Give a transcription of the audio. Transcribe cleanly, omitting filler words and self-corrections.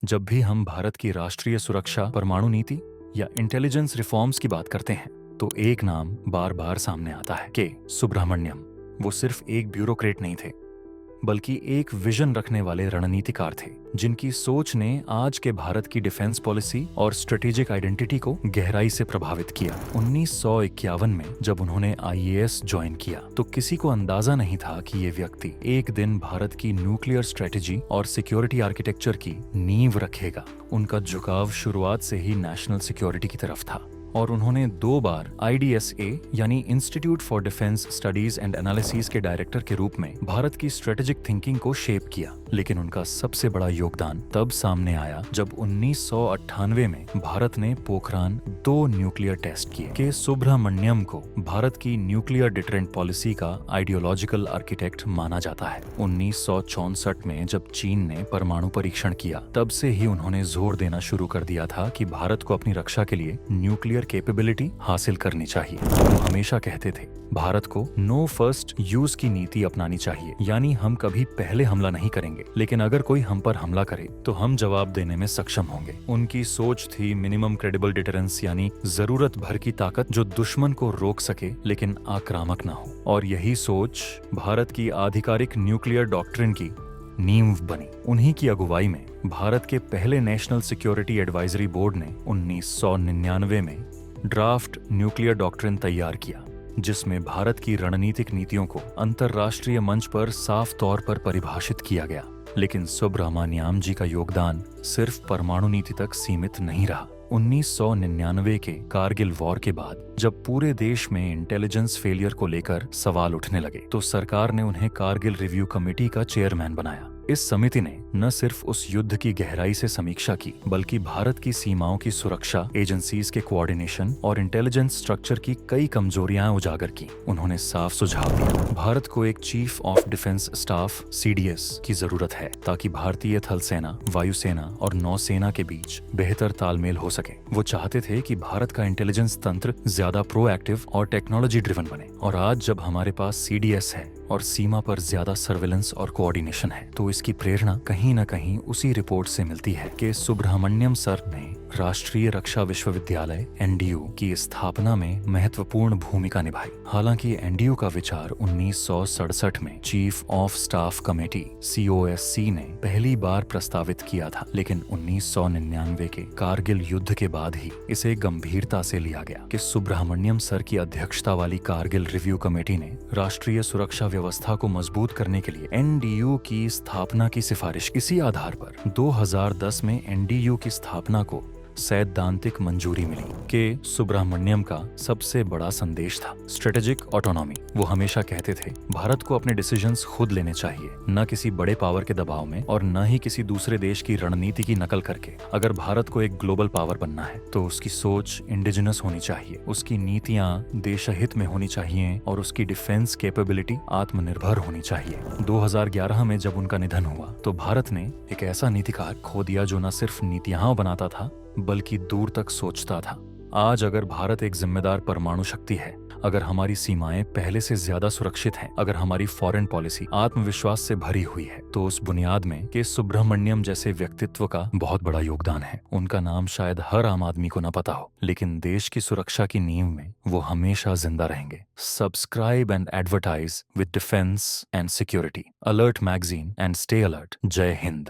जब भी हम भारत की राष्ट्रीय सुरक्षा, परमाणु नीति या इंटेलिजेंस रिफॉर्म्स की बात करते हैं, तो एक नाम बार बार सामने आता है के सुब्रह्मण्यम। वो सिर्फ एक ब्यूरोक्रेट नहीं थे, बल्कि एक विजन रखने वाले रणनीतिकार थे, जिनकी सोच ने आज के भारत की डिफेंस पॉलिसी और स्ट्रेटेजिक आइडेंटिटी को गहराई से प्रभावित किया। 1951 में जब उन्होंने आईएएस ज्वाइन किया, तो किसी को अंदाजा नहीं था कि ये व्यक्ति एक दिन भारत की न्यूक्लियर स्ट्रेटेजी और सिक्योरिटी आर्किटेक्चर की नींव रखेगा। उनका झुकाव शुरुआत से ही नेशनल सिक्योरिटी की तरफ था, और उन्होंने 2 बार IDSA यानी institute for defence studies and analysis के डायरेक्टर के रूप में भारत की स्ट्रेटेजिक थिंकिंग को शेप किया। लेकिन उनका सबसे बड़ा योगदान तब सामने आया जब 1998 में भारत ने पोखरान 2 न्यूक्लियर टेस्ट किए। के सुब्रह्मण्यम को भारत की न्यूक्लियर डिटरेंट पॉलिसी का आइडियोलॉजिकल आर्किटेक्ट माना जाता है। 1964 में जब चीन ने परमाणु परीक्षण किया, तब से ही उन्होंने जोर देना शुरू कर दिया था कि भारत को अपनी रक्षा के लिए न्यूक्लियर कैपेबिलिटी हासिल करनी चाहिए। वो हमेशा कहते थे, भारत को नो फर्स्ट यूज की नीति अपनानी चाहिए, यानी हम कभी पहले हमला नहीं करेंगे, लेकिन अगर कोई हम पर हमला करे तो हम जवाब देने में सक्षम होंगे। उनकी सोच थी मिनिमम क्रेडिबल डिटरेंस, यानी जरूरत भर की ताकत जो दुश्मन को रोक सके लेकिन आक्रामक ना हो। और यही सोच भारत की आधिकारिक न्यूक्लियर डॉक्ट्रिन की नींव बनी। उन्हीं की अगुवाई में भारत के पहले नेशनल सिक्योरिटी एडवाइजरी बोर्ड ने 1999 में ड्राफ्ट न्यूक्लियर डॉक्ट्रिन तैयार किया, जिसमें भारत की रणनीतिक नीतियों को अंतर्राष्ट्रीय मंच पर साफ तौर पर परिभाषित किया गया। लेकिन सुब्रह्मण्यम जी का योगदान सिर्फ परमाणु नीति तक सीमित नहीं रहा। 1999 के कारगिल वॉर के बाद जब पूरे देश में इंटेलिजेंस फेलियर को लेकर सवाल उठने लगे, तो सरकार ने उन्हें कारगिल रिव्यू कमेटी का चेयरमैन बनाया। इस समिति ने न सिर्फ उस युद्ध की गहराई से समीक्षा की, बल्कि भारत की सीमाओं की सुरक्षा, एजेंसीज के कोऑर्डिनेशन और इंटेलिजेंस स्ट्रक्चर की कई कमजोरियां उजागर की। उन्होंने साफ सुझाव दिया, भारत को एक chief of defence staff CDS की जरूरत है, ताकि भारतीय थल सेना, वायुसेना और नौसेना के बीच बेहतर तालमेल हो सके। वो चाहते थे कि भारत का इंटेलिजेंस तंत्र ज्यादा प्रोएक्टिव और टेक्नोलॉजी ड्रिवन बने। और आज जब हमारे पास CDS है और सीमा पर ज्यादा सर्विलेंस और कोऑर्डिनेशन है, तो इसकी प्रेरणा कहीं न कहीं उसी रिपोर्ट से मिलती है कि सुब्रह्मण्यम सर ने राष्ट्रीय रक्षा विश्वविद्यालय NDU की स्थापना में महत्वपूर्ण भूमिका निभाई। हालांकि NDU का विचार 1967 में chief of staff committee COSC ने पहली बार प्रस्तावित किया था, लेकिन 1999 के कारगिल युद्ध के बाद ही इसे गंभीरता से लिया गया कि सुब्रह्मण्यम सर की अध्यक्षता वाली कारगिल रिव्यू कमेटी ने राष्ट्रीय सुरक्षा व्यवस्था को मजबूत करने के लिए NDU की स्थापना की सिफारिश। इसी आधार पर 2010 में NDU की स्थापना को सैद्धांतिक मंजूरी मिली। के सुब्रह्मण्यम का सबसे बड़ा संदेश था स्ट्रेटेजिक ऑटोनॉमी। वो हमेशा कहते थे, भारत को अपने डिसीजंस खुद लेने चाहिए, न किसी बड़े पावर के दबाव में और न ही किसी दूसरे देश की रणनीति की नकल करके। अगर भारत को एक ग्लोबल पावर बनना है, तो उसकी सोच इंडिजिनस होनी चाहिए, उसकी नीतियां देशहित में होनी चाहिए और उसकी डिफेंस कैपेबिलिटी आत्मनिर्भर होनी चाहिए। 2011 में जब उनका निधन हुआ, तो भारत ने एक ऐसा नीतिकार खो दिया जो न सिर्फ नीतियां बनाता था, बल्कि दूर तक सोचता था। आज अगर भारत एक जिम्मेदार परमाणु शक्ति है, अगर हमारी सीमाएं पहले से ज्यादा सुरक्षित हैं, अगर हमारी फॉरेन पॉलिसी आत्मविश्वास से भरी हुई है, तो उस बुनियाद में के सुब्रह्मण्यम जैसे व्यक्तित्व का बहुत बड़ा योगदान है। उनका नाम शायद हर आम आदमी को न पता हो, लेकिन देश की सुरक्षा की नींव में वो हमेशा जिंदा रहेंगे। Subscribe and advertise with defence and security, alert magazine and stay alert. जय हिंद।